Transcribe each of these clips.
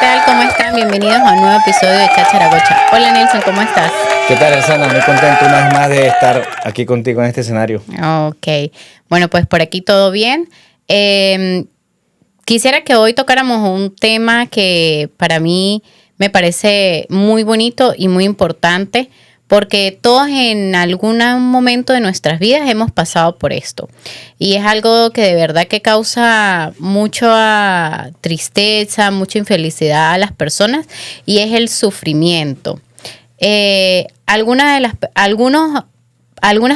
tal? ¿Cómo están? Bienvenidos a un nuevo episodio de Chacharagocha. Hola Nelson, ¿cómo estás? ¿Qué tal, Elzana? Muy contento una vez más de estar aquí contigo en este escenario. Ok, bueno, pues por aquí todo bien. Quisiera que hoy tocáramos un tema que para mí me parece muy bonito y muy importante, porque todos en algún momento de nuestras vidas hemos pasado por esto. Y es algo que de verdad que causa mucha tristeza, mucha infelicidad a las personas, y es el sufrimiento. Algunas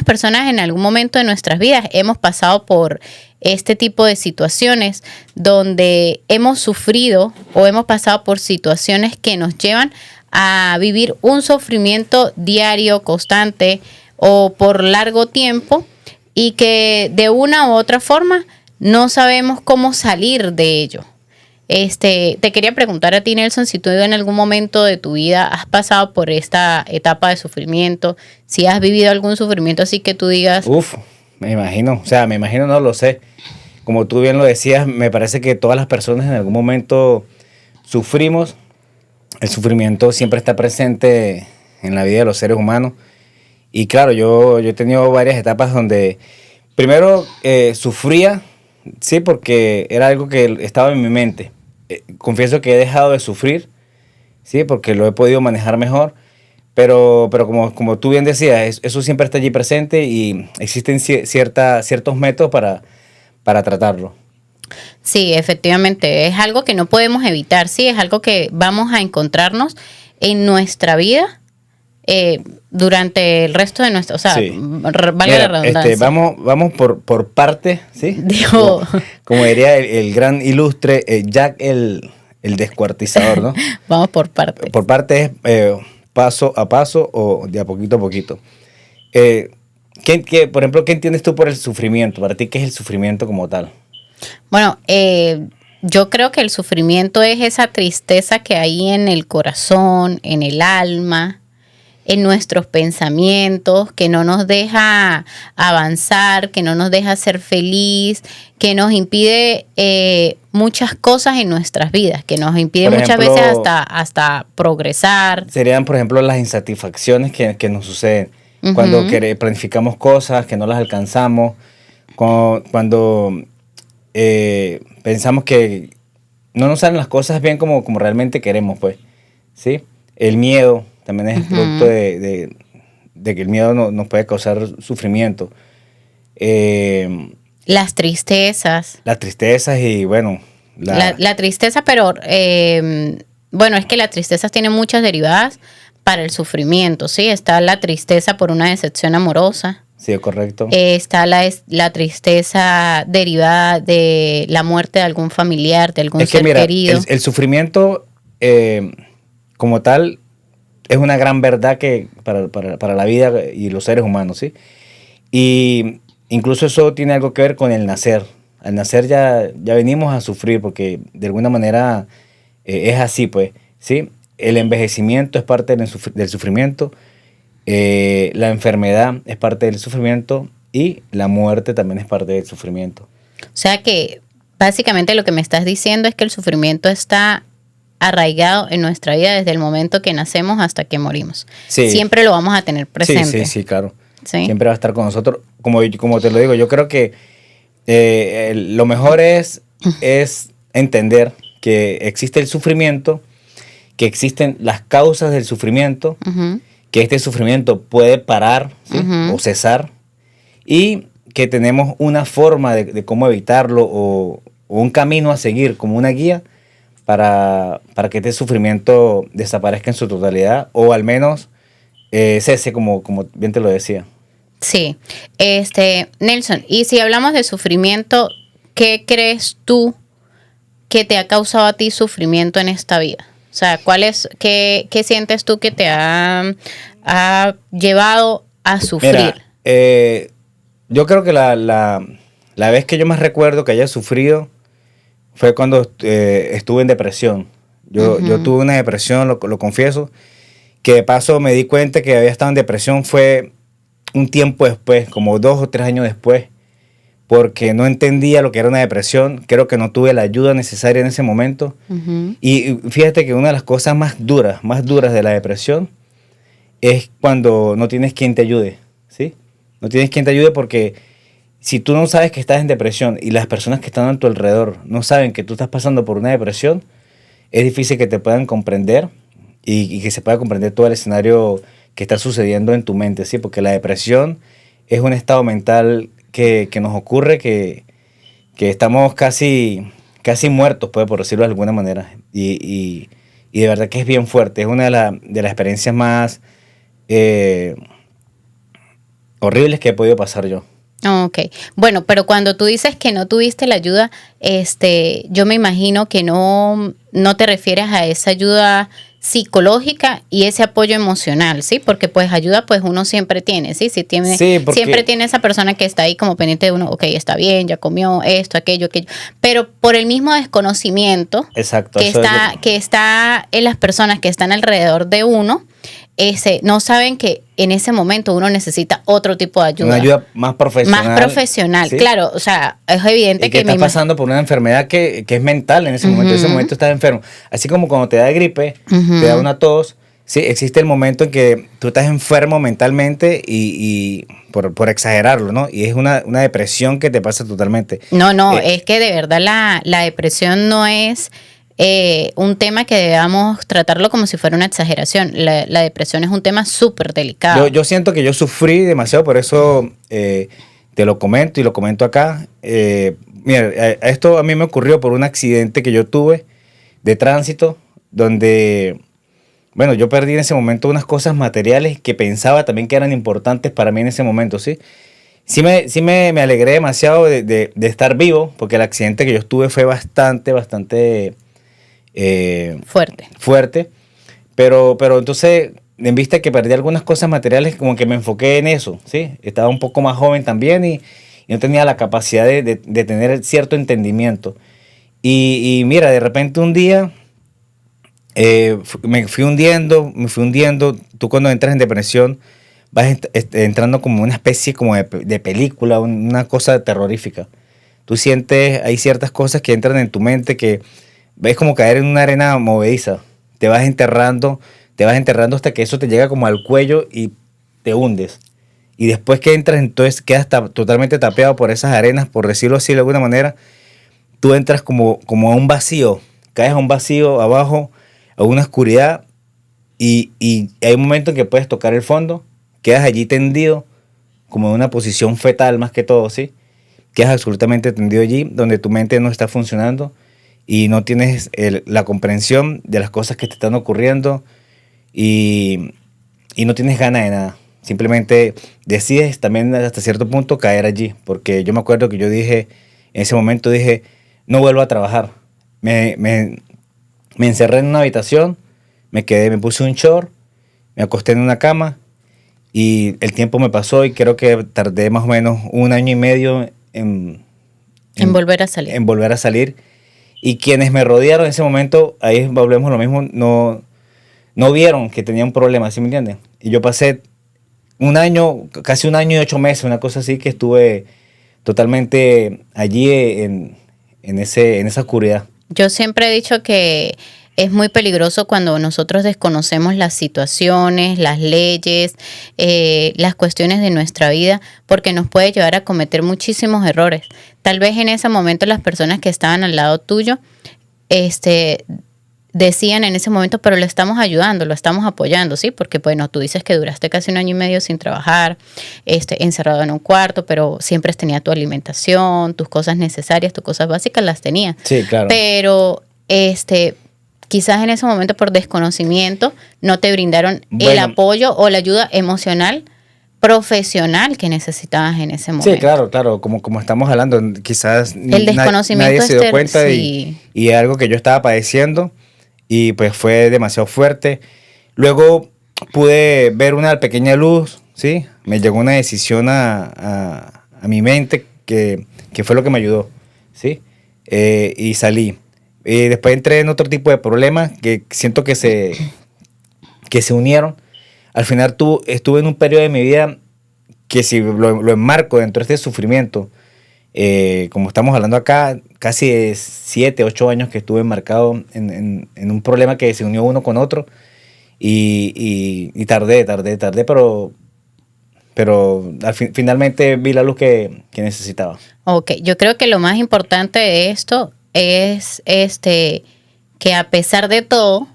personas en algún momento de nuestras vidas hemos pasado por este tipo de situaciones donde hemos sufrido o hemos pasado por situaciones que nos llevan a vivir un sufrimiento diario, constante o por largo tiempo, y que de una u otra forma no sabemos cómo salir de ello. Te quería preguntar a ti, Nelson, si tú en algún momento de tu vida has pasado por esta etapa de sufrimiento, si has vivido algún sufrimiento así que tú digas... Me imagino, no lo sé. Como tú bien lo decías, me parece que todas las personas en algún momento sufrimos. El sufrimiento siempre está presente en la vida de los seres humanos. Y claro, yo he tenido varias etapas donde primero sufría, sí, porque era algo que estaba en mi mente. Confieso que he dejado de sufrir, sí, porque lo he podido manejar mejor. Pero como tú bien decías, eso siempre está allí presente y existen ciertos métodos para tratarlo. Sí, efectivamente, es algo que no podemos evitar, sí, es algo que vamos a encontrarnos en nuestra vida durante el resto de nuestra, o sea, Sí. valga la redundancia. Vamos por parte, ¿sí? Digo, como diría el gran ilustre Jack el descuartizador, ¿no? Vamos por partes. Por parte es paso a paso o de a poquito. Por ejemplo, ¿qué entiendes tú por el sufrimiento? Para ti, ¿qué es el sufrimiento como tal? Bueno, yo creo que el sufrimiento es esa tristeza que hay en el corazón, en el alma, en nuestros pensamientos, que no nos deja avanzar, que no nos deja ser feliz, que nos impide muchas cosas en nuestras vidas, que nos impide muchas veces hasta progresar. Serían, por ejemplo, las insatisfacciones que nos suceden cuando planificamos cosas que no las alcanzamos, cuando pensamos que no nos salen las cosas bien como realmente queremos, pues, ¿sí? El miedo también es producto de que el miedo nos puede causar sufrimiento. Las tristezas. Las tristezas y, bueno... La tristeza, pero, bueno, es que la tristeza tiene muchas derivadas para el sufrimiento, ¿sí? Está la tristeza por una decepción amorosa. Sí, es correcto. Está la tristeza derivada de la muerte de algún familiar, de algún ser querido. El sufrimiento como tal es una gran verdad que para la vida y los seres humanos, ¿sí? Y incluso eso tiene algo que ver con el nacer. Al nacer ya venimos a sufrir porque de alguna manera es así, pues, ¿sí? El envejecimiento es parte del sufrimiento. La enfermedad es parte del sufrimiento y la muerte también es parte del sufrimiento. O sea que básicamente lo que me estás diciendo es que el sufrimiento está arraigado en nuestra vida desde el momento que nacemos hasta que morimos. Sí. Siempre lo vamos a tener presente. Sí, claro. ¿Sí? Siempre va a estar con nosotros. Como te lo digo, yo creo que lo mejor es entender que existe el sufrimiento, que existen las causas del sufrimiento, que este sufrimiento puede parar, ¿sí? O cesar, y que tenemos una forma de cómo evitarlo o un camino a seguir como una guía para que este sufrimiento desaparezca en su totalidad o al menos cese, como bien te lo decía. Sí. Nelson, y si hablamos de sufrimiento, ¿qué crees tú que te ha causado a ti sufrimiento en esta vida? O sea, qué sientes tú que te ha llevado a sufrir? Mira, yo creo que la vez que yo más recuerdo que haya sufrido fue cuando estuve en depresión. Yo tuve una depresión, lo confieso, que de paso me di cuenta que había estado en depresión fue un tiempo después, como 2 o 3 años después, porque no entendía lo que era una depresión. Creo que no tuve la ayuda necesaria en ese momento. Y fíjate que una de las cosas más duras de la depresión es cuando no tienes quien te ayude, ¿sí? No tienes quien te ayude porque si tú no sabes que estás en depresión y las personas que están a tu alrededor no saben que tú estás pasando por una depresión, es difícil que te puedan comprender y que se pueda comprender todo el escenario que está sucediendo en tu mente, ¿sí? Porque la depresión es un estado mental que nos ocurre, que estamos casi muertos, pues, por decirlo de alguna manera. Y de verdad que es bien fuerte. Es una de las experiencias más horribles que he podido pasar yo. Ok, bueno, pero cuando tú dices que no tuviste la ayuda, yo me imagino que no te refieres a esa ayuda psicológica y ese apoyo emocional, ¿sí? Porque pues ayuda pues uno siempre tiene, ¿sí? Si tiene, Sí, porque siempre tiene esa persona que está ahí como pendiente de uno, ok, está bien, ya comió esto, aquello, pero por el mismo desconocimiento exacto, que está en las personas que están alrededor de uno, no saben que en ese momento uno necesita otro tipo de ayuda. Una ayuda más profesional. Más profesional, ¿sí? Claro, o sea, es evidente y que estás pasando por una enfermedad que es mental en ese momento. En ese momento estás enfermo. Así como cuando te da gripe, te da una tos, sí, existe el momento en que tú estás enfermo mentalmente y por exagerarlo, ¿no? Y es una depresión que te pasa totalmente. No, es que de verdad la depresión no es un tema que debamos tratarlo como si fuera una exageración. La depresión es un tema súper delicado. Yo siento que yo sufrí demasiado, por eso te lo comento y lo comento acá. Mira, esto a mí me ocurrió por un accidente que yo tuve de tránsito, donde, bueno, yo perdí en ese momento unas cosas materiales que pensaba también que eran importantes para mí en ese momento, ¿sí? Sí me alegré demasiado de estar vivo, porque el accidente que yo tuve fue bastante fuerte, pero entonces, en vista que perdí algunas cosas materiales, como que me enfoqué en eso, ¿sí? Estaba un poco más joven también y no tenía la capacidad de tener cierto entendimiento. Y mira, de repente un día me fui hundiendo. Tú cuando entras en depresión vas entrando como una especie como de película, una cosa terrorífica. Tú sientes, hay ciertas cosas que entran en tu mente que ves como caer en una arena movediza. Te vas enterrando hasta que eso te llega como al cuello y te hundes. Y después que entras, entonces quedas totalmente tapeado por esas arenas, por decirlo así de alguna manera. Tú entras como a un vacío, caes a un vacío abajo, a una oscuridad, y hay un momento en que puedes tocar el fondo, quedas allí tendido, como en una posición fetal más que todo, ¿sí? Quedas absolutamente tendido allí, donde tu mente no está funcionando y no tienes la comprensión de las cosas que te están ocurriendo y no tienes ganas de nada. Simplemente decides también hasta cierto punto caer allí, porque yo me acuerdo que yo dije, en ese momento dije, no vuelvo a trabajar. Me encerré en una habitación, me puse un short, me acosté en una cama y el tiempo me pasó y creo que tardé más o menos 1 año y medio en volver a salir. En volver a salir. Y quienes me rodearon en ese momento, ahí volvemos a lo mismo, no vieron que tenía un problema, ¿sí me entiendes? Y yo pasé casi 1 año y 8 meses, una cosa así, que estuve totalmente allí en esa oscuridad. Yo siempre he dicho que es muy peligroso cuando nosotros desconocemos las situaciones, las leyes, las cuestiones de nuestra vida, porque nos puede llevar a cometer muchísimos errores. Tal vez en ese momento las personas que estaban al lado tuyo, decían en ese momento, pero lo estamos ayudando, lo estamos apoyando, ¿sí? Porque, bueno, tú dices que duraste casi 1 año y medio sin trabajar, encerrado en un cuarto, pero siempre tenías tu alimentación, tus cosas necesarias, tus cosas básicas las tenías. Sí, claro. Pero, quizás en ese momento por desconocimiento no te brindaron el apoyo o la ayuda emocional profesional que necesitabas en ese momento. Sí, claro, como estamos hablando, quizás el desconocimiento nadie se dio cuenta sí. y algo que yo estaba padeciendo y pues fue demasiado fuerte. Luego pude ver una pequeña luz, ¿sí? Me llegó una decisión a mi mente que fue lo que me ayudó, ¿sí? Y salí. Después entré en otro tipo de problemas que siento que se unieron. Al final estuve en un periodo de mi vida que si lo enmarco dentro de este sufrimiento, como estamos hablando acá, casi de 7, 8 años que estuve embarcado en un problema que se unió uno con otro y tardé, pero finalmente vi la luz que necesitaba. Ok, yo creo que lo más importante de esto es que a pesar de todo,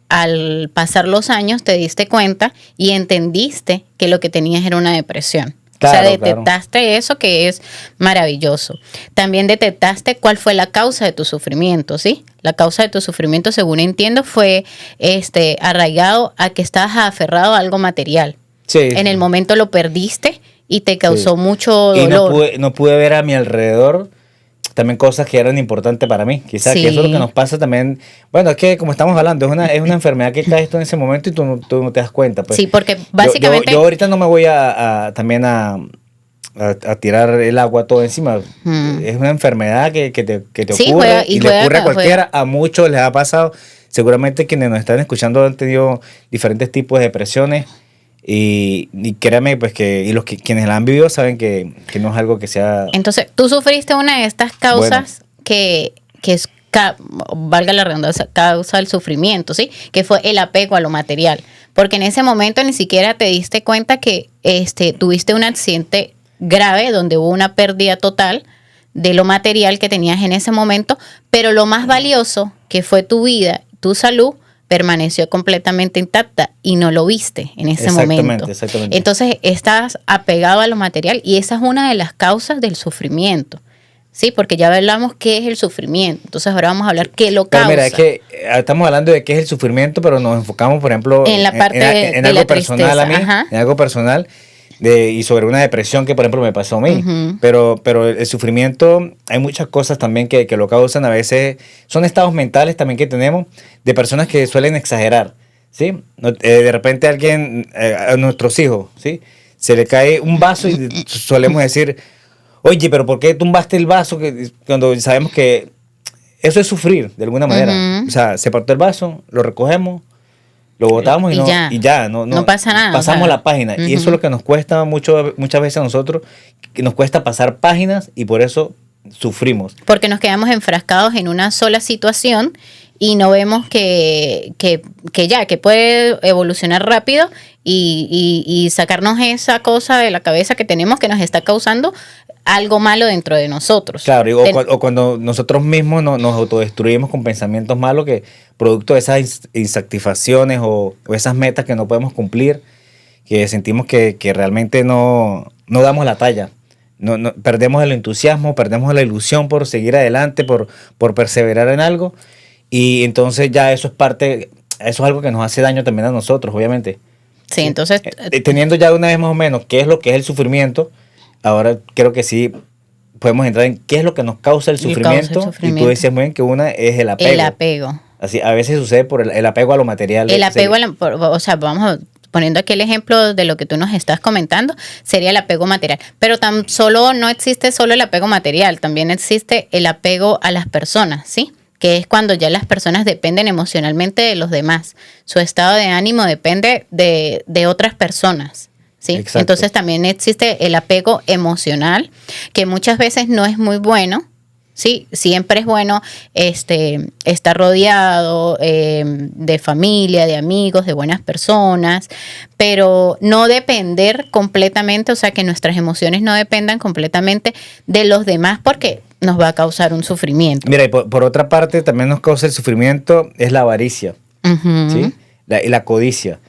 al pasar los años te diste cuenta y entendiste que lo que tenías era una depresión. Claro, o sea, detectaste eso, que es maravilloso. También detectaste cuál fue la causa de tu sufrimiento, ¿sí? La causa de tu sufrimiento, según entiendo, fue arraigado a que estabas aferrado a algo material. Sí. En el momento lo perdiste y te causó mucho Y dolor. no pude ver a mi alrededor también cosas que eran importantes para mí. Quizás Sí. que eso es lo que nos pasa también. Bueno, es que como estamos hablando, es una enfermedad que cae esto en ese momento y tú no te das cuenta. Pues. Sí, porque básicamente... Yo ahorita no me voy también a tirar el agua todo encima. Es una enfermedad que te Sí, ocurre y le ocurre a cualquiera. A muchos les ha pasado. Seguramente quienes nos están escuchando han tenido diferentes tipos de depresiones. Y créanme, pues quienes la han vivido saben que no es algo que sea... Entonces, tú sufriste una de estas causas que es, valga la redundancia, causa el sufrimiento, ¿sí? Que fue el apego a lo material. Porque en ese momento ni siquiera te diste cuenta que tuviste un accidente grave donde hubo una pérdida total de lo material que tenías en ese momento, pero lo más valioso, que fue tu vida, tu salud, permaneció completamente intacta y no lo viste en ese momento. Exactamente. Entonces estás apegado a lo material y esa es una de las causas del sufrimiento. Sí, porque ya hablamos qué es el sufrimiento. Entonces ahora vamos a hablar qué lo causa. Pero mira, es que estamos hablando de qué es el sufrimiento, pero nos enfocamos, por ejemplo, en la parte de algo la personal tristeza. A mí, Ajá. en algo personal. Y sobre una depresión que, por ejemplo, me pasó a mí. Uh-huh. Pero el sufrimiento, hay muchas cosas también que lo causan. A veces son estados mentales también que tenemos de personas que suelen exagerar, ¿sí? De repente alguien, a nuestros hijos, ¿sí? Se le cae un vaso y solemos decir, oye, pero ¿por qué tumbaste el vaso? Cuando sabemos que eso es sufrir, de alguna manera. Uh-huh. O sea, se partió el vaso, lo recogemos, lo botamos y ya, no pasa nada. Pasamos la página. Uh-huh. Y eso es lo que nos cuesta muchas veces a nosotros, que nos cuesta pasar páginas y por eso sufrimos. Porque nos quedamos enfrascados en una sola situación y no vemos que puede evolucionar rápido y sacarnos esa cosa de la cabeza que tenemos que nos está causando algo malo dentro de nosotros. Claro, o cuando nosotros mismos nos autodestruimos con pensamientos malos que producto de esas insatisfacciones o esas metas que no podemos cumplir, que sentimos que realmente no damos la talla. Perdemos el entusiasmo, perdemos la ilusión por seguir adelante, por perseverar en algo, y entonces ya eso es algo que nos hace daño también a nosotros, obviamente. Sí, entonces... Teniendo ya una vez más o menos qué es lo que es el sufrimiento, ahora creo que sí podemos entrar en qué es lo que nos causa el sufrimiento. Y tú decías muy bien que una es el apego. El apego. Así, a veces sucede por el apego a lo material. El apego, o sea, vamos poniendo aquí el ejemplo de lo que tú nos estás comentando, sería el apego material. Pero tan solo no existe solo el apego material, también existe el apego a las personas, ¿sí? Que es cuando ya las personas dependen emocionalmente de los demás. Su estado de ánimo depende de otras personas, ¿sí? Exacto. Entonces también existe el apego emocional, que muchas veces no es muy bueno. Sí, siempre es bueno estar rodeado de familia, de amigos, de buenas personas, pero no depender completamente, o sea, que nuestras emociones no dependan completamente de los demás porque nos va a causar un sufrimiento. Mira, y por otra parte también nos causa el sufrimiento es la avaricia, uh-huh. ¿sí? La codicia,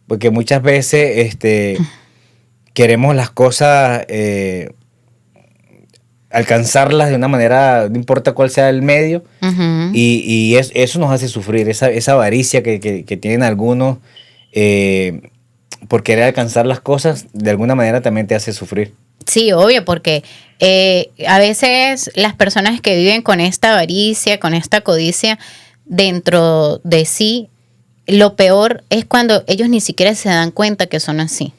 porque muchas veces queremos las cosas... alcanzarlas de una manera, no importa cuál sea el medio, uh-huh. y eso nos hace sufrir, esa avaricia que tienen algunos por querer alcanzar las cosas, de alguna manera también te hace sufrir. Sí, obvio, porque a veces las personas que viven con esta avaricia, con esta codicia dentro de sí, lo peor es cuando ellos ni siquiera se dan cuenta que son así.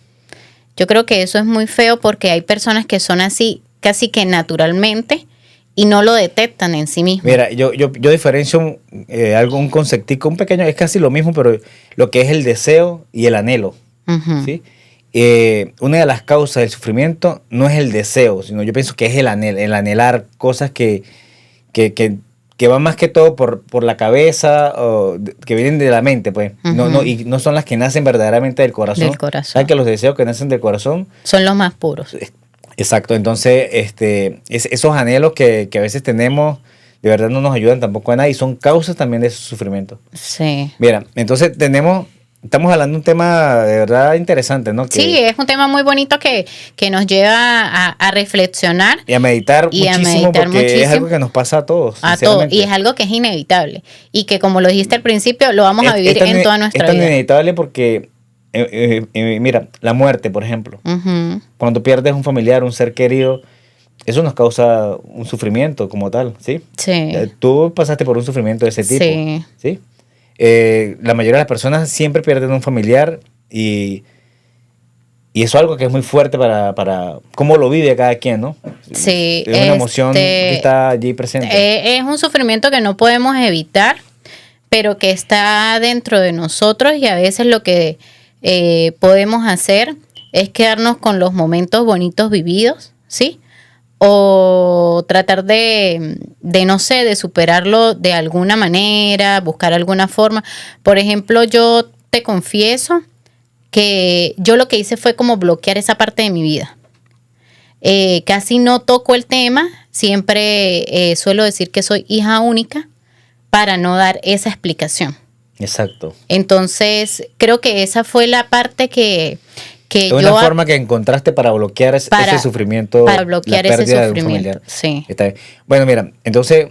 Yo creo que eso es muy feo porque hay personas que son así casi que naturalmente y no lo detectan en sí mismos. Mira, yo diferencio un conceptico, un pequeño, es casi lo mismo, pero lo que es el deseo y el anhelo, uh-huh. ¿sí? una de las causas del sufrimiento no es el deseo, sino yo pienso que es el anhelar cosas que van más que todo por la cabeza, o que vienen de la mente, pues. Y no son las que nacen verdaderamente del corazón. Del corazón. ¿Sabes que los deseos que nacen del corazón son los más puros? Exacto. Entonces, esos anhelos que a veces tenemos, de verdad no nos ayudan tampoco a nada y son causas también de ese sufrimiento. Sí. Mira, entonces estamos hablando de un tema de verdad interesante, ¿no? Sí, es un tema muy bonito que nos lleva a reflexionar. Y a meditar muchísimo, porque es algo que nos pasa a todos. A todos, y es algo que es inevitable. Y que, como lo dijiste al principio, lo vamos a vivir en toda nuestra vida. Es tan inevitable porque, mira, la muerte, por ejemplo. Uh-huh. Cuando pierdes un familiar, un ser querido, eso nos causa un sufrimiento como tal, ¿sí? Sí. Tú pasaste por un sufrimiento de ese tipo, ¿sí? La mayoría de las personas siempre pierden un familiar y eso es algo que es muy fuerte para cómo lo vive cada quien, ¿no? Sí. Es una emoción que está allí presente. Es un sufrimiento que no podemos evitar, pero que está dentro de nosotros, y a veces lo que podemos hacer es quedarnos con los momentos bonitos vividos, ¿sí? O tratar de no sé, de superarlo de alguna manera, buscar alguna forma. Por ejemplo, yo te confieso que yo lo que hice fue como bloquear esa parte de mi vida. Casi no toco el tema, siempre suelo decir que soy hija única para no dar esa explicación. Exacto. Entonces, creo que esa fue la parte que es una forma que encontraste para bloquear ese sufrimiento. Para bloquear ese sufrimiento, sí. Está bien. Bueno, mira, entonces,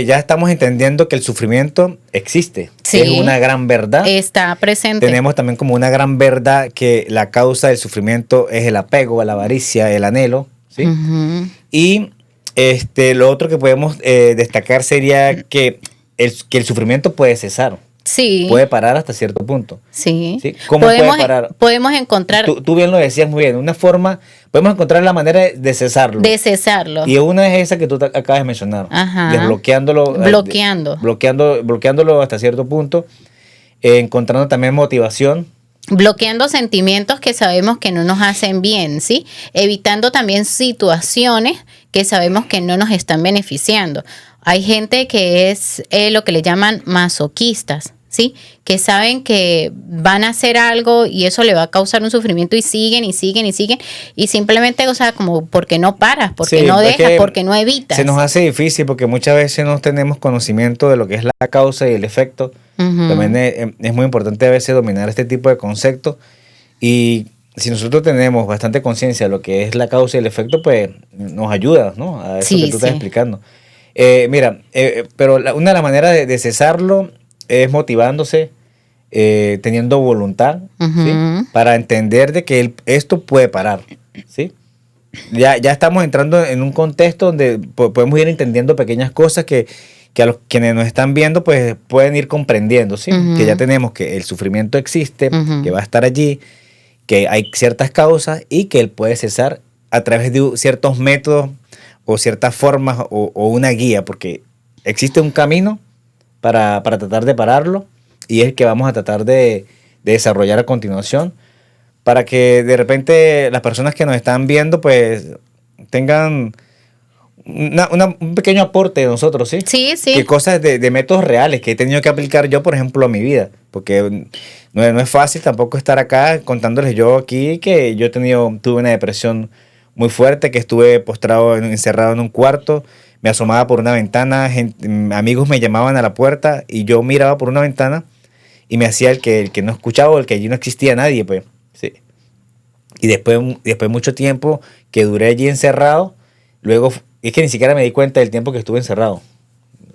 ya estamos entendiendo que el sufrimiento existe. Sí, es una gran verdad. Está presente. Tenemos también como una gran verdad que la causa del sufrimiento es el apego, la avaricia, el anhelo, ¿sí? Uh-huh. Y lo otro que podemos destacar sería que el sufrimiento puede cesar. Sí. Puede parar hasta cierto punto. Sí. ¿Sí? ¿Cómo puede parar? Podemos encontrar... Tú bien lo decías muy bien. Una forma, podemos encontrar la manera de cesarlo. De cesarlo. Y una es esa que tú acabas de mencionar. Ajá. Desbloqueándolo. Bloqueándolo hasta cierto punto. Encontrando también motivación. Bloqueando sentimientos que sabemos que no nos hacen bien, ¿sí? Evitando también situaciones que sabemos que no nos están beneficiando. Hay gente que es lo que le llaman masoquistas, ¿sí? Que saben que van a hacer algo y eso le va a causar un sufrimiento y siguen y siguen y siguen. Y simplemente, o sea, como porque no paras, porque no dejas, porque no evitas. Se nos hace difícil porque muchas veces no tenemos conocimiento de lo que es la causa y el efecto. Uh-huh. También es muy importante a veces dominar este tipo de conceptos. Y si nosotros tenemos bastante conciencia de lo que es la causa y el efecto, pues nos ayuda, ¿no? A eso que tú estás explicando. Mira, pero una de las maneras de cesarlo es motivándose, teniendo voluntad, uh-huh, ¿sí? Para entender de que esto puede parar, ¿sí? Ya estamos entrando en un contexto donde podemos ir entendiendo pequeñas cosas que a los quienes nos están viendo pues pueden ir comprendiendo, ¿sí? Uh-huh. Que ya tenemos que el sufrimiento existe, uh-huh, que va a estar allí, que hay ciertas causas y que él puede cesar a través de ciertos métodos o ciertas formas o una guía, porque existe un camino para tratar de pararlo y es el que vamos a tratar de desarrollar a continuación para que de repente las personas que nos están viendo pues tengan un pequeño aporte de nosotros, ¿sí? Sí, sí. Que cosas de métodos reales que he tenido que aplicar yo, por ejemplo, a mi vida, porque no es fácil tampoco estar acá contándoles yo aquí que yo tuve una depresión muy fuerte, que estuve postrado, encerrado en un cuarto, me asomaba por una ventana, amigos me llamaban a la puerta y yo miraba por una ventana y me hacía el que no escuchaba o el que allí no existía nadie, pues, sí. Y después mucho tiempo que duré allí encerrado, luego es que ni siquiera me di cuenta del tiempo que estuve encerrado.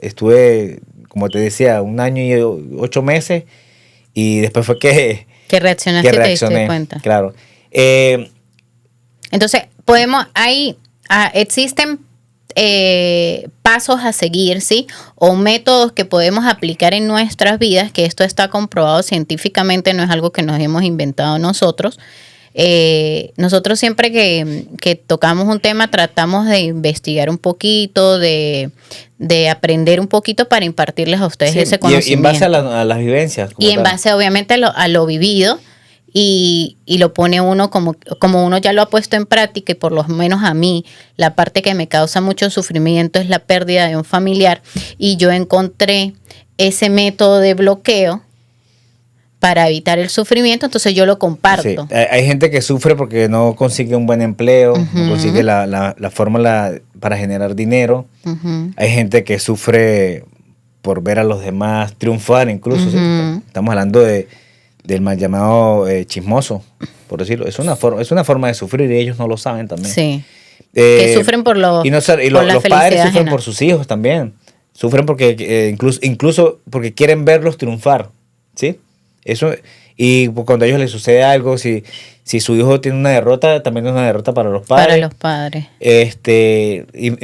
Estuve, como te decía, 1 año y 8 meses y después fue que reaccionaste y te diste cuenta. Claro. Entonces, existen pasos a seguir, ¿sí? O métodos que podemos aplicar en nuestras vidas, que esto está comprobado científicamente, no es algo que nos hemos inventado nosotros. Nosotros siempre que tocamos un tema tratamos de investigar un poquito, de aprender un poquito para impartirles a ustedes ese conocimiento. Y en base a las vivencias. Y en base obviamente a lo vivido, y lo pone uno como uno ya lo ha puesto en práctica, y por lo menos a mí la parte que me causa mucho sufrimiento es la pérdida de un familiar, y yo encontré ese método de bloqueo para evitar el sufrimiento, entonces yo lo comparto. Sí. Hay gente que sufre porque no consigue un buen empleo, no consigue la fórmula para generar dinero. Hay gente que sufre por ver a los demás triunfar incluso. ¿Sí? Estamos hablando del mal llamado chismoso, por decirlo. Es una forma de sufrir y ellos no lo saben también. Sí. Que sufren por los los padres sufren por sus hijos también. Sufren porque incluso porque quieren verlos triunfar, ¿sí? Eso, y cuando a ellos les sucede algo, si su hijo tiene una derrota, también es una derrota para los padres. Para los padres.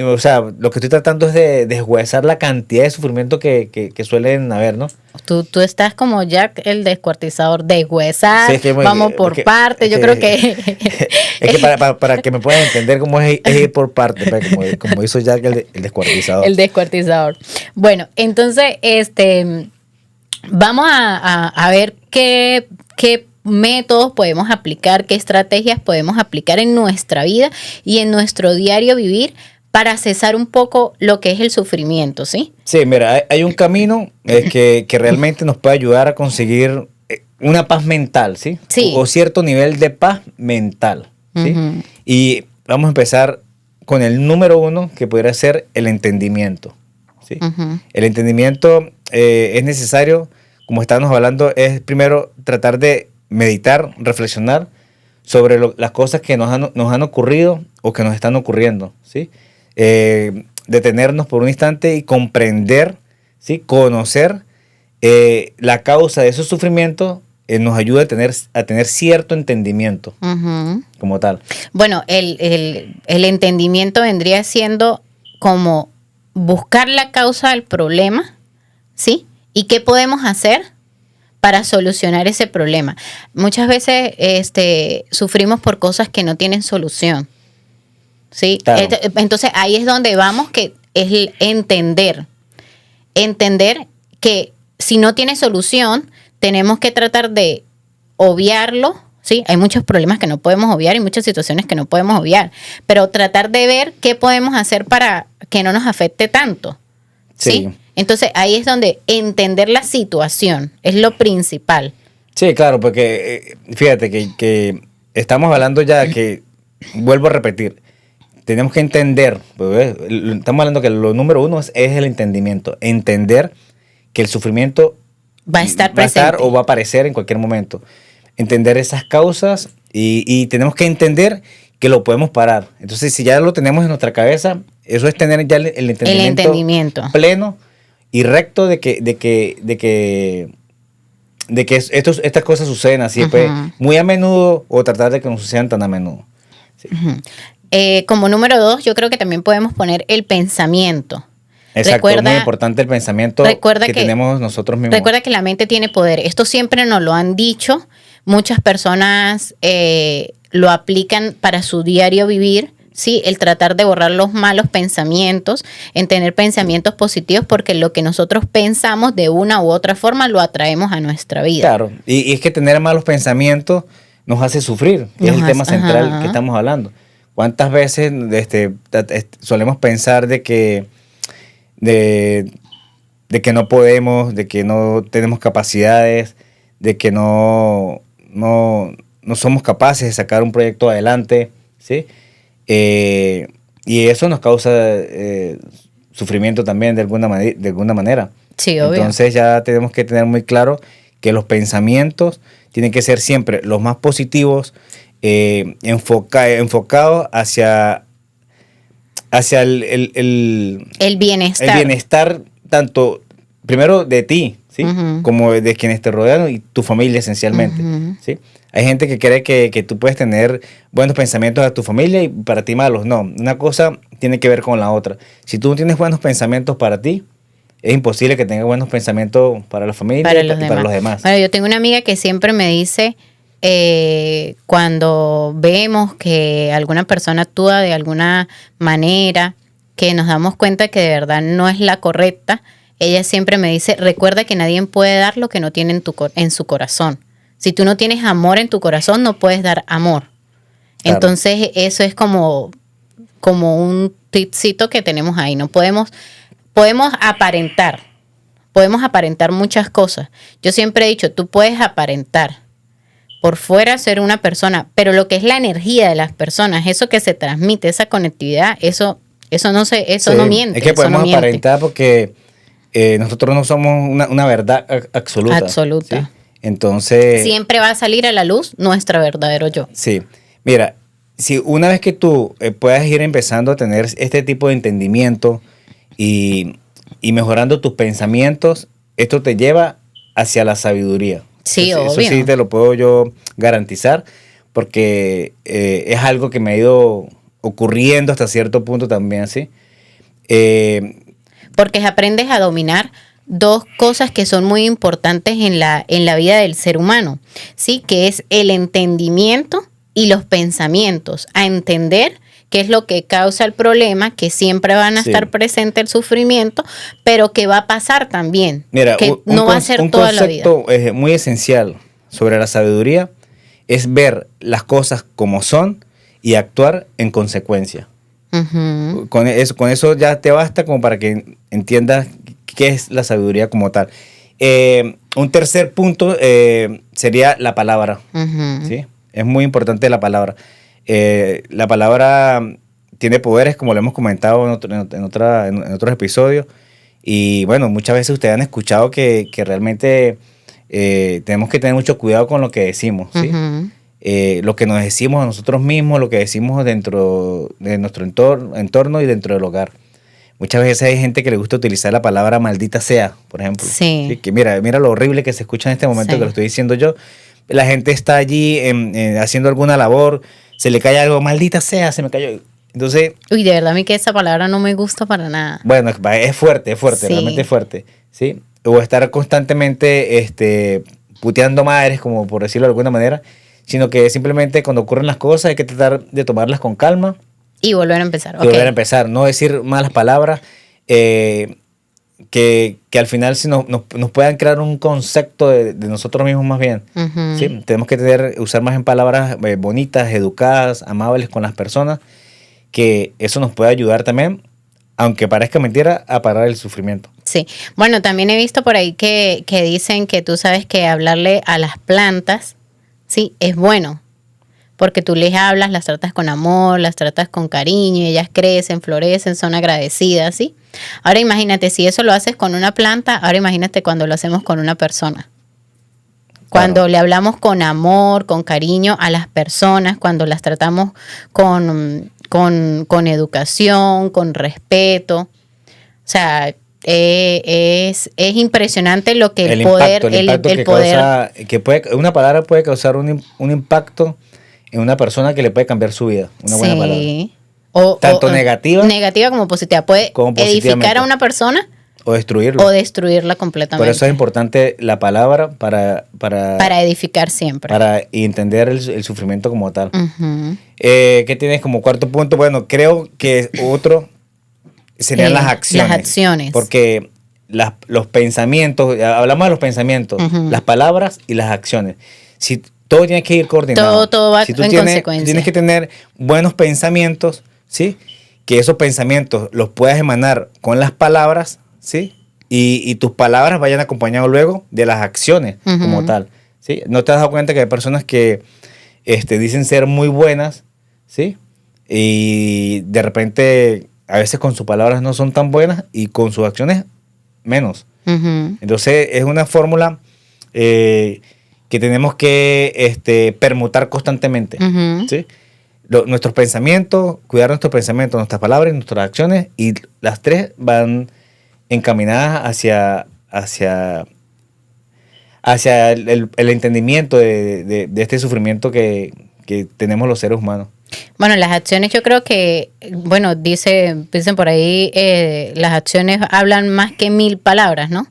O sea, lo que estoy tratando es de deshuesar la cantidad de sufrimiento que suelen haber, ¿no? Tú estás como Jack el descuartizador, deshuesar, sí, vamos por partes. Yo creo que... Es que para que me puedan entender cómo es ir por partes, como hizo Jack el descuartizador. El descuartizador. Bueno, entonces, vamos a ver qué métodos podemos aplicar, qué estrategias podemos aplicar en nuestra vida y en nuestro diario vivir para cesar un poco lo que es el sufrimiento, ¿sí? Sí, mira, hay un camino que realmente nos puede ayudar a conseguir una paz mental, ¿sí? Sí. O cierto nivel de paz mental, ¿sí? Y vamos a empezar con el número 1, que podría ser el entendimiento, ¿sí? El entendimiento es necesario, como estábamos hablando, es primero tratar de meditar, reflexionar sobre las cosas que nos han ocurrido o que nos están ocurriendo, ¿sí? Detenernos por un instante y comprender, ¿sí? Conocer la causa de esos sufrimientos nos ayuda a tener cierto entendimiento como tal. Bueno, el entendimiento vendría siendo como buscar la causa del problema, ¿sí? ¿Y qué podemos hacer para solucionar ese problema? Muchas veces sufrimos por cosas que no tienen solución, ¿sí? Claro. Entonces ahí es donde vamos, que es el entender que si no tiene solución, tenemos que tratar de obviarlo, ¿sí? Hay muchos problemas que no podemos obviar y muchas situaciones que no podemos obviar, pero tratar de ver qué podemos hacer para que no nos afecte tanto, ¿sí? Entonces ahí es donde entender la situación es lo principal. Sí, claro, porque fíjate que estamos hablando ya que, vuelvo a repetir, tenemos que entender, pues, estamos hablando que lo número 1 es el entendimiento, entender que el sufrimiento va a estar presente o va a aparecer en cualquier momento, entender esas causas y tenemos que entender que lo podemos parar. Entonces, si ya lo tenemos en nuestra cabeza, eso es tener ya el entendimiento pleno y recto de que estas cosas suceden así, pues, muy a menudo, o tratar de que no sucedan tan a menudo. Sí. Como número 2, yo creo que también podemos poner el pensamiento. Exacto, es muy importante el pensamiento que tenemos nosotros mismos. Recuerda que la mente tiene poder. Esto siempre nos lo han dicho. Muchas personas lo aplican para su diario vivir. Sí, el tratar de borrar los malos pensamientos, en tener pensamientos positivos, porque lo que nosotros pensamos de una u otra forma lo atraemos a nuestra vida. Claro, y es que tener malos pensamientos nos hace sufrir, que es el tema central que estamos hablando. ¿Cuántas veces solemos pensar de que no podemos, de que no tenemos capacidades, de que no somos capaces de sacar un proyecto adelante, ¿sí? Y eso nos causa sufrimiento también de alguna manera. Sí, obvio. Entonces ya tenemos que tener muy claro que los pensamientos tienen que ser siempre los más positivos, enfocados hacia el bienestar. El bienestar tanto primero de ti, ¿sí? Como de quienes te rodean y tu familia esencialmente, ¿sí? Hay gente que cree que tú puedes tener buenos pensamientos a tu familia y para ti malos. No, una cosa tiene que ver con la otra. Si tú no tienes buenos pensamientos para ti, es imposible que tengas buenos pensamientos para la familia y para los demás. Bueno, yo tengo una amiga que siempre me dice, cuando vemos que alguna persona actúa de alguna manera, que nos damos cuenta que de verdad no es la correcta, ella siempre me dice, recuerda que nadie puede dar lo que no tiene en su corazón. Si tú no tienes amor en tu corazón, no puedes dar amor. Claro. Entonces, eso es como un tipcito que tenemos ahí. No podemos aparentar. Podemos aparentar muchas cosas. Yo siempre he dicho, tú puedes aparentar por fuera ser una persona, pero lo que es la energía de las personas, eso que se transmite, esa conectividad, eso no miente. Es que podemos aparentar porque nosotros no somos una verdad absoluta. Absoluta. ¿Sí? Entonces, siempre va a salir a la luz nuestro verdadero yo. Sí. Mira, si una vez que tú puedas ir empezando a tener este tipo de entendimiento y mejorando tus pensamientos, esto te lleva hacia la sabiduría. Sí, eso, obvio. Eso sí te lo puedo yo garantizar, porque es algo que me ha ido ocurriendo hasta cierto punto también, ¿sí? Porque aprendes a dominar dos cosas que son muy importantes en la vida del ser humano, ¿sí? Que es el entendimiento y los pensamientos, a entender qué es lo que causa el problema, que siempre van a estar presente el sufrimiento, pero que va a pasar también. Mira, que no va a ser toda la vida. Un concepto muy esencial sobre la sabiduría es ver las cosas como son y actuar en consecuencia. Uh-huh. Con eso ya te basta como para que entiendas qué es la sabiduría como tal. Un tercer punto sería la palabra. Uh-huh. ¿Sí? Es muy importante la palabra. La palabra tiene poderes, como lo hemos comentado en otros episodios. Y bueno, muchas veces ustedes han escuchado que realmente tenemos que tener mucho cuidado con lo que decimos. ¿Sí? Uh-huh. Lo que nos decimos a nosotros mismos, lo que decimos dentro de nuestro entorno y dentro del hogar. Muchas veces hay gente que le gusta utilizar la palabra maldita sea, por ejemplo. Sí. ¿Sí? Que mira lo horrible que se escucha en este momento, sí, que lo estoy diciendo yo. La gente está allí haciendo alguna labor, se le cae algo, maldita sea, se me cayó. Entonces... Uy, de verdad a mí que esa palabra no me gusta para nada. Bueno, es fuerte, Sí. realmente es fuerte. ¿Sí? O estar constantemente puteando madres, como por decirlo de alguna manera, sino que simplemente cuando ocurren las cosas hay que tratar de tomarlas con calma. Y volver a empezar. Y volver a empezar, no decir malas palabras que al final sí nos puedan crear un concepto de nosotros mismos más bien. Uh-huh. ¿Sí? Tenemos que usar más en palabras bonitas, educadas, amables con las personas, que eso nos puede ayudar también, aunque parezca mentira, a parar el sufrimiento. Sí, bueno, también he visto por ahí que dicen que tú sabes que hablarle a las plantas, sí, es bueno. Porque tú les hablas, las tratas con amor, las tratas con cariño, ellas crecen, florecen, son agradecidas, ¿sí? Ahora imagínate, si eso lo haces con una planta, ahora imagínate cuando lo hacemos con una persona. Cuando Claro. le hablamos con amor, con cariño a las personas, cuando las tratamos con educación, con respeto. O sea, es impresionante lo que el poder... impacto el que poder causa, una palabra puede causar un impacto en una persona que le puede cambiar su vida. Una buena palabra. Tanto negativa como positiva. Puede como edificar a una persona o destruirlo. o destruirla completamente. Por eso es importante la palabra para edificar siempre. Para entender el sufrimiento como tal. Uh-huh. ¿Qué tienes como cuarto punto? Bueno, creo que otro serían las acciones. Las acciones. Porque los pensamientos, hablamos de los pensamientos, Uh-huh. las palabras y las acciones. Si todo tiene que ir coordinado. Todo va si tú en consecuencia. tienes que tener buenos pensamientos, ¿sí? Que esos pensamientos los puedas emanar con las palabras, ¿sí? Y tus palabras vayan acompañados luego de las acciones Uh-huh. como tal, ¿sí? ¿No te has dado cuenta que hay personas que dicen ser muy buenas, ¿sí? Y de repente a veces con sus palabras no son tan buenas y con sus acciones menos? Uh-huh. Entonces es una fórmula que tenemos que permutar constantemente. Uh-huh. ¿Sí? Nuestros pensamientos, cuidar nuestros pensamientos, nuestras palabras y nuestras acciones, y las tres van encaminadas hacia el entendimiento de este sufrimiento que tenemos los seres humanos. Bueno, las acciones yo creo que, bueno, dicen por ahí, las acciones hablan más que 1000 palabras, ¿no? O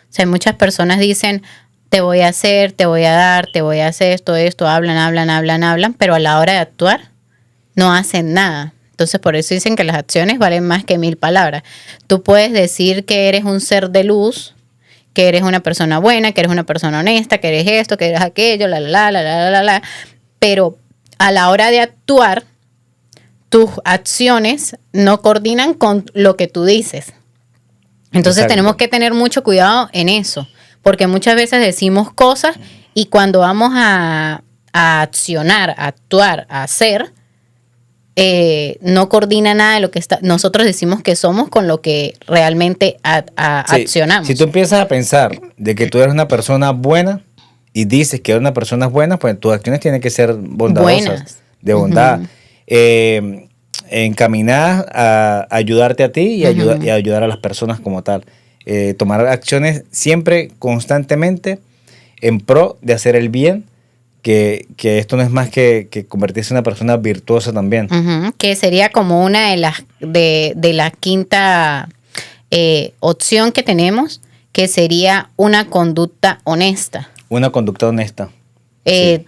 sea, muchas personas dicen, te voy a hacer, te voy a dar, te voy a hacer esto, hablan, pero a la hora de actuar no hacen nada. Entonces, por eso dicen que las acciones valen más que 1000 palabras. Tú puedes decir que eres un ser de luz, que eres una persona buena, que eres una persona honesta, que eres esto, que eres aquello, pero a la hora de actuar, tus acciones no coordinan con lo que tú dices. Entonces Exacto. tenemos que tener mucho cuidado en eso, porque muchas veces decimos cosas y cuando vamos a accionar, a actuar, a hacer, no coordina nada de lo que nosotros decimos que somos con lo que realmente Sí, accionamos. si tú empiezas a pensar de que tú eres una persona buena y dices que eres una persona buena, pues tus acciones tienen que ser bondadosas, Buenas. de bondad, encaminadas a ayudarte a ti y y ayudar a las personas como tal. Tomar acciones siempre, constantemente, en pro de hacer el bien, que esto no es más que convertirse en una persona virtuosa también. Que sería como una de la quinta opción que tenemos, que sería una conducta honesta. Una conducta honesta.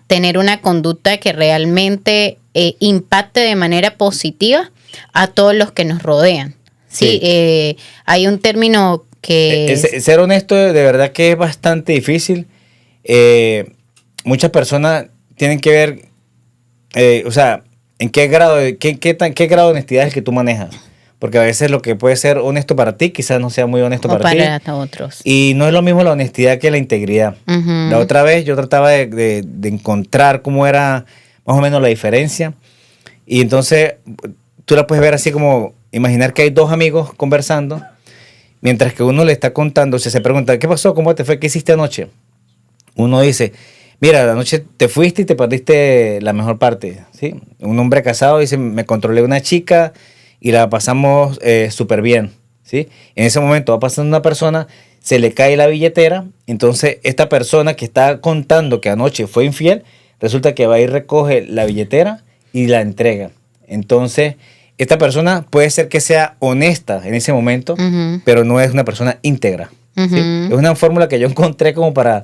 Tener una conducta que realmente impacte de manera positiva a todos los que nos rodean. Sí. Hay un término que... Ser honesto de verdad que es bastante difícil. Muchas personas tienen que ver, o sea, en qué grado qué grado de honestidad es el que tú manejas. Porque a veces lo que puede ser honesto para ti quizás no sea muy honesto para ti. Otros. Y no es lo mismo la honestidad que la integridad. La otra vez yo trataba de encontrar cómo era más o menos la diferencia. Y entonces tú la puedes ver así como, imaginar que hay dos amigos conversando, mientras que uno le está contando, se pregunta, ¿qué pasó? ¿Cómo te fue? ¿Qué hiciste anoche? Uno dice, mira, anoche te fuiste y te perdiste la mejor parte, ¿sí? Un hombre casado dice, me controlé una chica y la pasamos súper bien, ¿sí? En ese momento va pasando una persona, se le cae la billetera, entonces esta persona que está contando que anoche fue infiel, resulta que va y recoge la billetera y la entrega. Entonces, esta persona puede ser que sea honesta en ese momento, pero no es una persona íntegra, ¿sí? Es una fórmula que yo encontré como para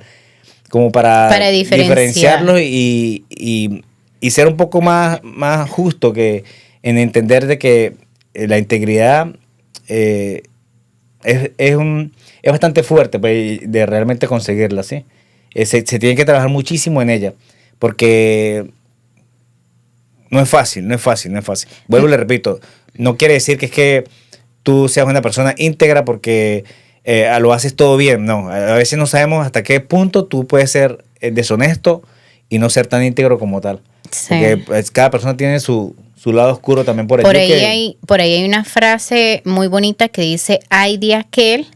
diferenciarlo y ser un poco más justo que en entender de que la integridad es bastante fuerte, pues, de realmente conseguirla, ¿sí? Se tiene que trabajar muchísimo en ella, porque no es fácil. Vuelvo y le repito, no quiere decir que es que tú seas una persona íntegra porque lo haces todo bien. No, a veces no sabemos hasta qué punto tú puedes ser deshonesto y no ser tan íntegro como tal. Sí. Porque pues, cada persona tiene su lado oscuro también por ahí. Por ahí hay una frase muy bonita que dice, hay de aquel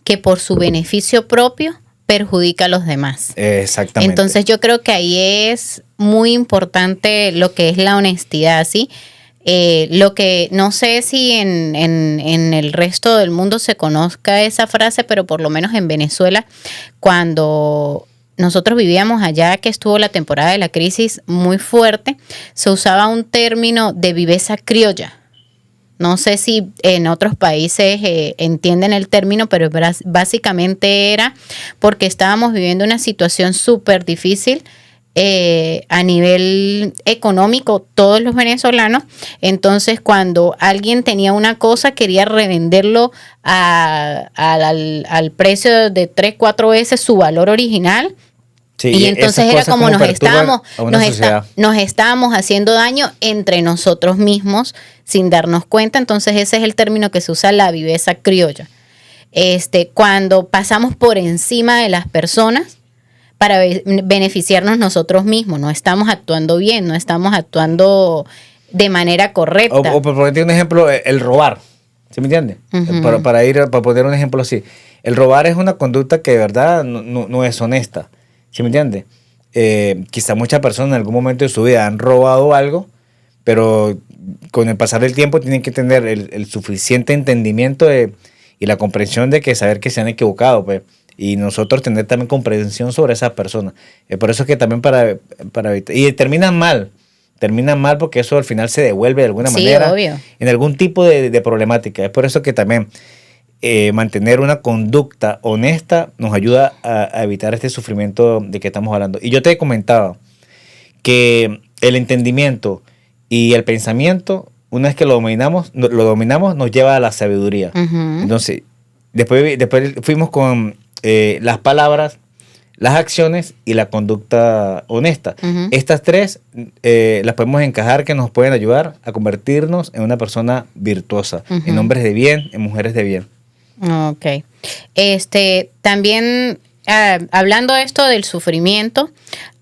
que por su beneficio propio perjudica a los demás. Exactamente. Entonces yo creo que ahí es muy importante lo que es la honestidad, ¿sí? Lo que no sé si en el resto del mundo se conozca esa frase, pero por lo menos en Venezuela, cuando nosotros vivíamos allá, que estuvo la temporada de la crisis muy fuerte, se usaba un término de viveza criolla. No sé si en otros países entienden el término, pero básicamente era porque estábamos viviendo una situación súper difícil a nivel económico, todos los venezolanos. Entonces, cuando alguien tenía una cosa, quería revenderlo al precio de 3, 4 veces su valor original. Sí, y entonces era como nos estábamos haciendo daño entre nosotros mismos sin darnos cuenta. Entonces ese es el término que se usa, la viveza criolla. Cuando pasamos por encima de las personas para beneficiarnos nosotros mismos, no estamos actuando bien, no estamos actuando de manera correcta. O por ponerte un ejemplo, el robar, ¿sí me entiendes? Para poner un ejemplo así, el robar es una conducta que de verdad no es honesta. ¿Sí me entiendes? Quizá muchas personas en algún momento de su vida han robado algo, pero con el pasar del tiempo tienen que tener el suficiente entendimiento y la comprensión de que saber que se han equivocado, pues, y nosotros tener también comprensión sobre esas personas. Por eso es que también para evitar, y terminan mal porque eso al final se devuelve de alguna manera, obvio, en algún tipo de problemática. Es por eso que también mantener una conducta honesta nos ayuda a evitar este sufrimiento de que estamos hablando. Y yo te comentaba que el entendimiento y el pensamiento, una vez que lo dominamos nos lleva a la sabiduría. Entonces, después fuimos con las palabras, las acciones y la conducta honesta. Ujú. Estas tres las podemos encajar que nos pueden ayudar a convertirnos en una persona virtuosa, Ujú. en hombres de bien, en mujeres de bien. Ok. También, hablando de esto del sufrimiento,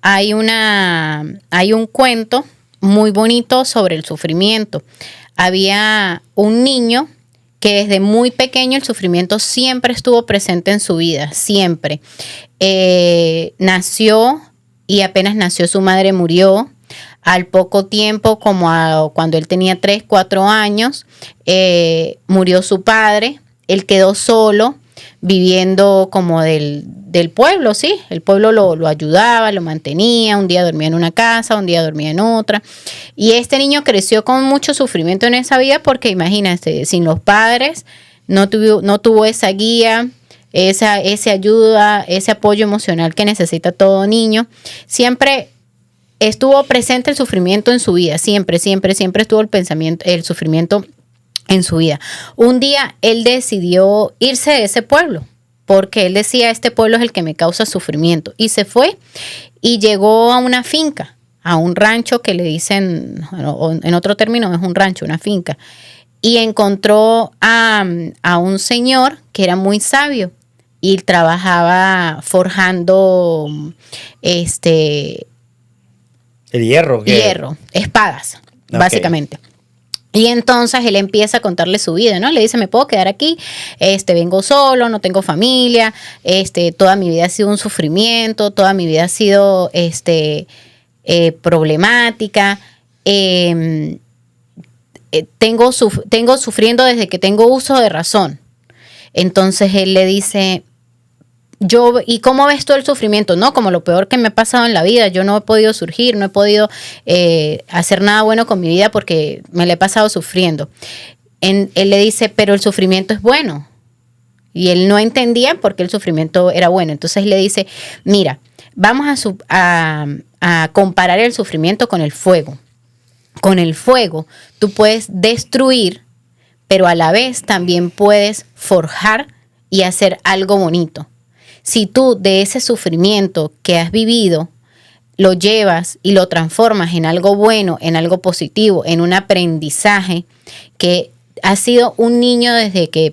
hay un cuento muy bonito sobre el sufrimiento. Había un niño que desde muy pequeño el sufrimiento siempre estuvo presente en su vida, siempre. Nació y apenas nació su madre murió. Al poco tiempo, cuando él tenía 3, 4 años, murió su padre. Él quedó solo, viviendo como del pueblo, ¿sí? El pueblo lo ayudaba, lo mantenía. Un día dormía en una casa, un día dormía en otra. Y este niño creció con mucho sufrimiento en esa vida porque, imagínate, sin los padres, no tuvo esa guía, esa ayuda, ese apoyo emocional que necesita todo niño. Siempre estuvo presente el sufrimiento en su vida, siempre estuvo el sufrimiento en su vida. Un día él decidió irse de ese pueblo, porque él decía, este pueblo es el que me causa sufrimiento. Y se fue y llegó a una finca, a un rancho que le dicen, en otro término es un rancho, una finca. Y encontró a un señor que era muy sabio y trabajaba forjando El hierro. hierro, espadas, Ok. básicamente. Y entonces él empieza a contarle su vida, ¿no? Le dice, me puedo quedar aquí, vengo solo, no tengo familia, toda mi vida ha sido un sufrimiento, toda mi vida ha sido problemática, tengo sufriendo desde que tengo uso de razón. Entonces él le dice, ¿y cómo ves tú el sufrimiento? No, como lo peor que me ha pasado en la vida. Yo no he podido surgir, no he podido hacer nada bueno con mi vida porque me la he pasado sufriendo. Él le dice, pero el sufrimiento es bueno. Y él no entendía por qué el sufrimiento era bueno. Entonces le dice, mira, vamos a comparar el sufrimiento con el fuego. Con el fuego tú puedes destruir, pero a la vez también puedes forjar y hacer algo bonito. Si tú de ese sufrimiento que has vivido lo llevas y lo transformas en algo bueno, en algo positivo, en un aprendizaje, que has sido un niño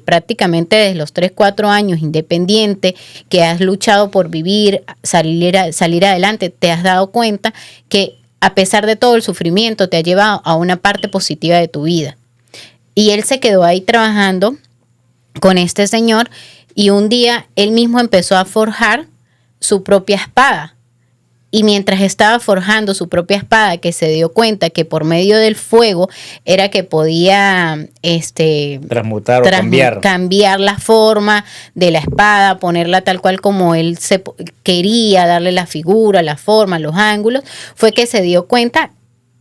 prácticamente desde los 3, 4 años, independiente, que has luchado por vivir, salir adelante, te has dado cuenta que a pesar de todo el sufrimiento te ha llevado a una parte positiva de tu vida. Y él se quedó ahí trabajando con este señor. Y un día él mismo empezó a forjar su propia espada. Y mientras estaba forjando su propia espada, que se dio cuenta que por medio del fuego era que podía transmutar o cambiar la forma de la espada, ponerla tal cual como él quería, darle la figura, la forma, los ángulos, fue que se dio cuenta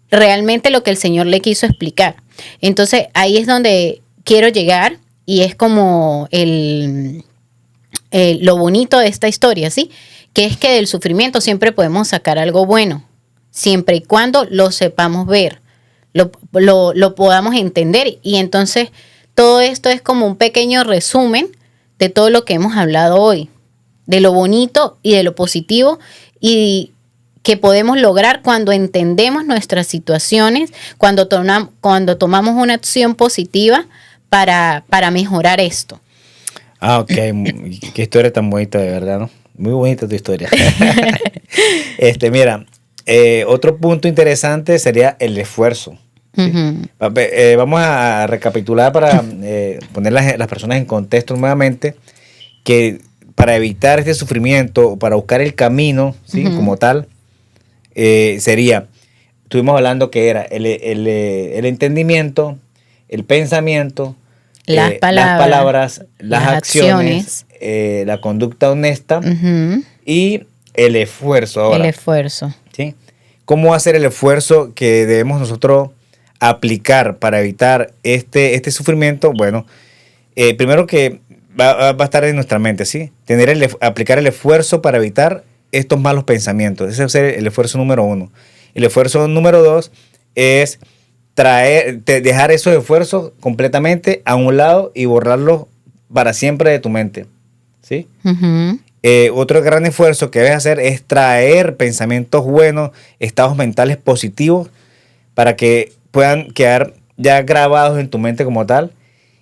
realmente lo que el Señor le quiso explicar. Entonces ahí es donde quiero llegar. Y es como lo bonito de esta historia, ¿sí? Que es que del sufrimiento siempre podemos sacar algo bueno, siempre y cuando lo sepamos ver, lo podamos entender. Y entonces todo esto es como un pequeño resumen de todo lo que hemos hablado hoy, de lo bonito y de lo positivo y que podemos lograr cuando entendemos nuestras situaciones, cuando tomamos una acción positiva para mejorar esto. Ok, qué historia tan bonita, de verdad, ¿no? Muy bonita tu historia. Mira, otro punto interesante sería el esfuerzo. ¿Sí? Uh-huh. Vamos a recapitular para poner las personas en contexto nuevamente, que para evitar este sufrimiento, para buscar el camino, ¿sí? Uh-huh. Como tal, estuvimos hablando que era el entendimiento, el pensamiento, las palabras, las acciones, la conducta honesta, uh-huh, y el esfuerzo. Ahora, el esfuerzo. ¿Sí? ¿Cómo hacer el esfuerzo que debemos nosotros aplicar para evitar este sufrimiento? Bueno, primero que va a estar en nuestra mente, ¿sí? Aplicar el esfuerzo para evitar estos malos pensamientos. Ese es el esfuerzo número 1. El esfuerzo número 2 es dejar esos esfuerzos completamente a un lado y borrarlos para siempre de tu mente. ¿sí? Ujú. Otro gran esfuerzo que debes hacer es traer pensamientos buenos, estados mentales positivos, para que puedan quedar ya grabados en tu mente como tal.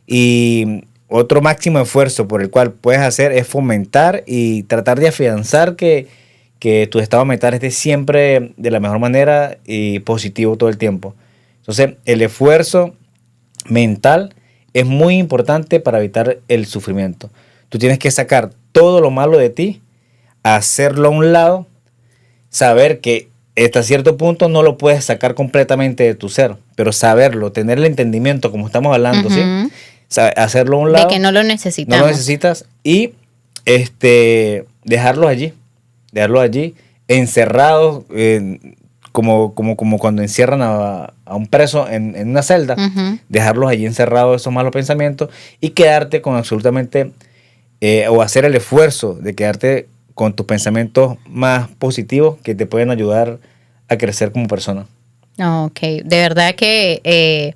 Y otro máximo esfuerzo por el cual puedes hacer es fomentar y tratar de afianzar que tu estado mental esté siempre de la mejor manera y positivo todo el tiempo. Entonces, el esfuerzo mental es muy importante para evitar el sufrimiento. Tú tienes que sacar todo lo malo de ti, hacerlo a un lado, saber que hasta cierto punto no lo puedes sacar completamente de tu ser, pero saberlo, tener el entendimiento, como estamos hablando, ¿sí? Ujú. Hacerlo a un De que lado, no lo no necesitamos. lo necesitas y dejarlo allí, encerrados, como cuando encierran a un preso en una celda, Ujú. dejarlos allí encerrados esos malos pensamientos y quedarte con absolutamente, o hacer el esfuerzo de quedarte con tus pensamientos más positivos que te pueden ayudar a crecer como persona. Ok, de verdad que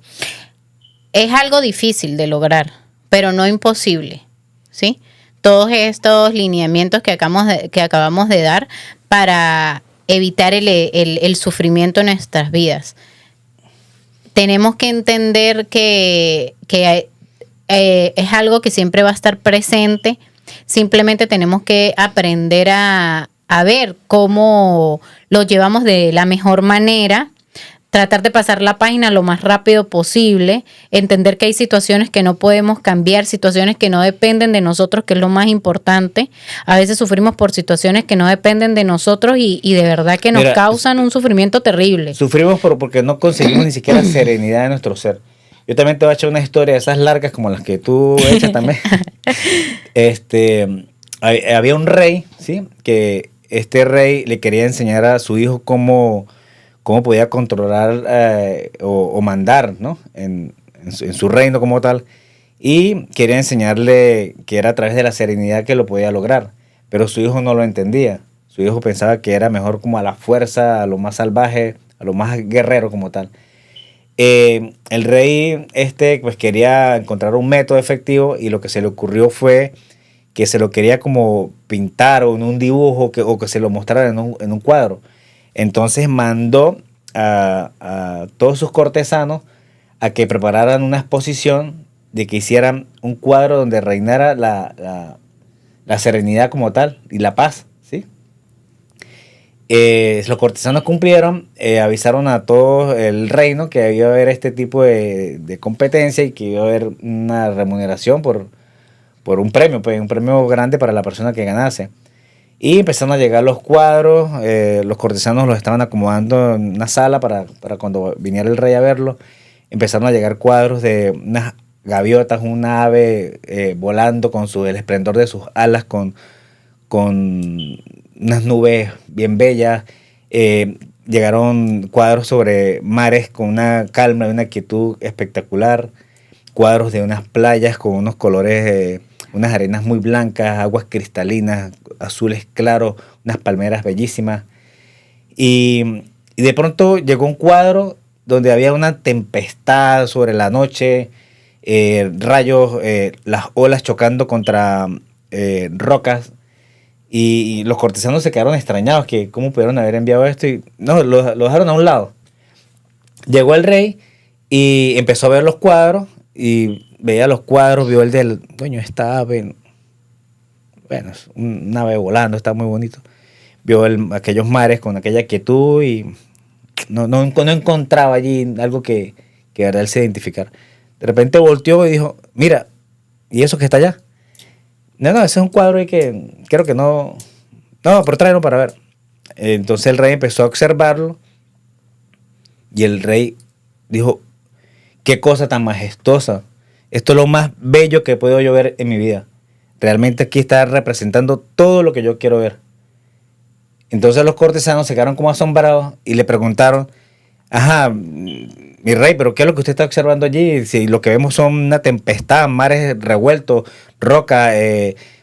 es algo difícil de lograr, pero no imposible, ¿sí? Todos estos lineamientos que acabamos de dar para evitar el sufrimiento en nuestras vidas. Tenemos que entender que es algo que siempre va a estar presente. Simplemente tenemos que aprender a ver cómo lo llevamos de la mejor manera, tratar de pasar la página lo más rápido posible, entender que hay situaciones que no podemos cambiar, situaciones que no dependen de nosotros, que es lo más importante. A veces sufrimos por situaciones que no dependen de nosotros y de verdad que nos Mira, causan un sufrimiento terrible. sufrimos porque no conseguimos ni siquiera serenidad de nuestro ser. Yo también te voy a echar una historia de esas largas como las que tú echas también. Había un rey, ¿sí? Que este rey le quería enseñar a su hijo cómo podía controlar, o mandar, ¿no? En su reino como tal. Y quería enseñarle que era a través de la serenidad que lo podía lograr. Pero su hijo no lo entendía. Su hijo pensaba que era mejor como a la fuerza, a lo más salvaje, a lo más guerrero como tal. El rey pues quería encontrar un método efectivo y lo que se le ocurrió fue que se lo quería como pintar o en un dibujo o que se lo mostrara en un cuadro. Entonces mandó a todos sus cortesanos a que prepararan una exposición, de que hicieran un cuadro donde reinara la serenidad como tal y la paz, ¿sí? Los cortesanos cumplieron, avisaron a todo el reino que iba a haber este tipo de competencia y que iba a haber una remuneración por un premio grande para la persona que ganase. Y empezaron a llegar los cuadros, los cortesanos los estaban acomodando en una sala para cuando viniera el rey a verlo. Empezaron a llegar cuadros de unas gaviotas, una ave volando con el esplendor de sus alas, con unas nubes bien bellas. Llegaron cuadros sobre mares con una calma y una quietud espectacular. Cuadros de unas playas con unos colores, unas arenas muy blancas, aguas cristalinas, azules claros, unas palmeras bellísimas. Y de pronto llegó un cuadro donde había una tempestad sobre la noche, rayos, las olas chocando contra rocas. Y los cortesanos se quedaron extrañados, que cómo pudieron haber enviado esto. Y no, lo dejaron a un lado. Llegó el rey y empezó a ver los cuadros. Y veía los cuadros, vio el del dueño de esta ave. Bueno, es un ave volando, está muy bonito. Vio aquellos mares con aquella quietud y no encontraba allí algo que de verdad él se identificara. De repente volteó y dijo, mira, ¿y eso que está allá? No, ese es un cuadro ahí que creo que no. No, pero tráelo para ver. Entonces el rey empezó a observarlo y el rey dijo, qué cosa tan majestuosa. Esto es lo más bello que he podido yo ver en mi vida. Realmente aquí está representando todo lo que yo quiero ver. Entonces los cortesanos se quedaron como asombrados y le preguntaron, ajá, mi rey, pero ¿qué es lo que usted está observando allí? Si lo que vemos son una tempestad, mares revueltos, roca,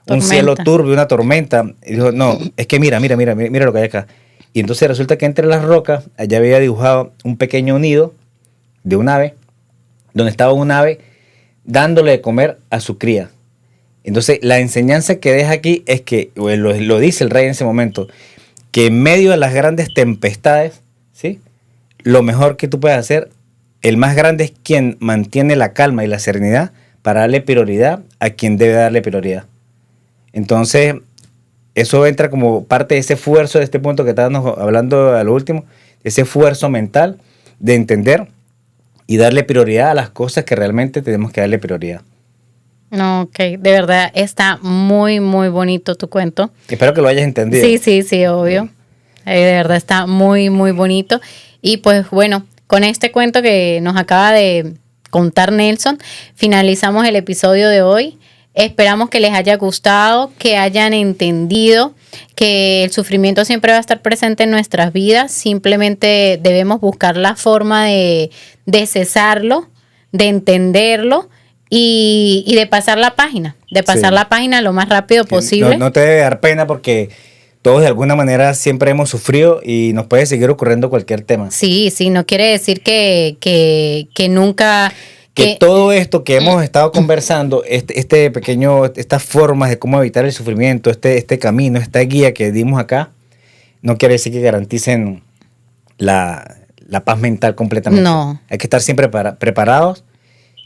un cielo Tormenta. turbio, una tormenta. Y dijo, no, es que mira lo que hay acá. Y entonces resulta que entre las rocas, allá había dibujado un pequeño nido de un ave, donde estaba un ave dándole de comer a su cría. Entonces, la enseñanza que deja aquí es que, o lo dice el rey en ese momento, que en medio de las grandes tempestades, ¿sí? Lo mejor que tú puedes hacer, el más grande es quien mantiene la calma y la serenidad para darle prioridad a quien debe darle prioridad. Entonces, eso entra como parte de ese esfuerzo, de este punto que estábamos hablando a lo último, ese esfuerzo mental de entender y darle prioridad a las cosas que realmente tenemos que darle prioridad. No, ok, de verdad está muy, muy bonito tu cuento. Espero que lo hayas entendido. Sí, obvio. De verdad está muy, muy bonito. Y pues bueno, con este cuento que nos acaba de contar Nelson, finalizamos el episodio de hoy. Esperamos que les haya gustado, que hayan entendido que el sufrimiento siempre va a estar presente en nuestras vidas. Simplemente debemos buscar la forma de cesarlo, de entenderlo y de pasar la página. De pasar la página lo más rápido posible. No te debe dar pena porque todos de alguna manera siempre hemos sufrido y nos puede seguir ocurriendo cualquier tema. Sí, no quiere decir que nunca... Que todo esto que hemos estado conversando, estas formas de cómo evitar el sufrimiento, este camino, esta guía que dimos acá, no quiere decir que garanticen la paz mental completamente. No. Hay que estar siempre preparados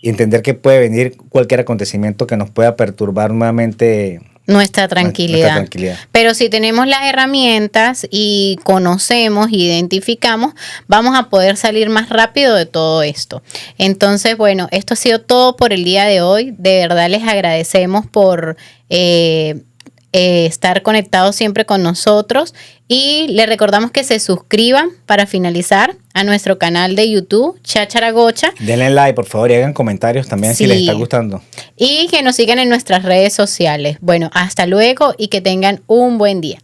y entender que puede venir cualquier acontecimiento que nos pueda perturbar nuevamente nuestra tranquilidad. Pero si tenemos las herramientas y conocemos, identificamos, vamos a poder salir más rápido de todo esto. Entonces, bueno, esto ha sido todo por el día de hoy. De verdad les agradecemos por estar conectados siempre con nosotros y les recordamos que se suscriban para finalizar a nuestro canal de YouTube, Cháchara Gocha. Denle like, por favor, y hagan comentarios también si les está gustando. Y que nos sigan en nuestras redes sociales. Bueno, hasta luego y que tengan un buen día.